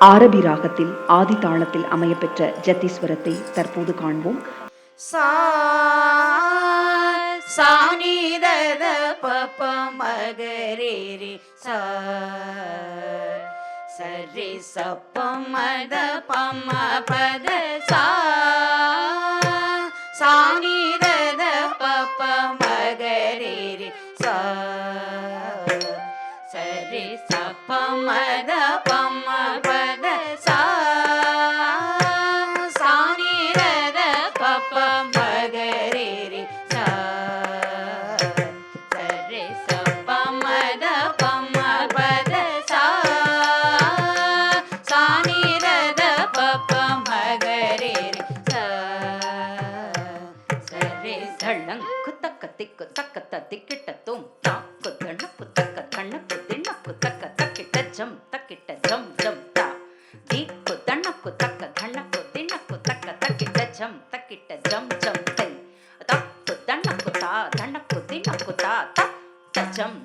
ஆரபி ராகத்தில் ஆதி தாளத்தில் அமையப்பெற்ற ஜத்தீஸ்வரத்தை தற்போது காண்போம். சா சானிதத பப மகரேரி சா சரி சப்ப மத பம பத சா சானிதத பப மகரேரி சா சரி சப்ப மத பம பத சா சானிதத பப மகரேரி சா சரி சப்ப மத பம பத சா சானிதத பப மகரேரி சா சரி தள்ளங்கு தக்க திக்கு தக்கத்த திக்கிட்ட தோம் தாக்கு தணப்பு தக்க கண்ணப்பு திண்ணப்பு தக்க தக்கிட்ட ஜம் தக்கிட்ட ஜம் ஜம் தா தீக்கு தண்ணக்கு தக்க தண்ணக்கு திண்ணக்கு தக்க தக்கிட்ட ஜம் தக்கிட்ட ஜம் ஜம் தை தக்கு தண்ணக்கு தா தண்ணக்கு திண்ணக்கு தா தக்க ஜம்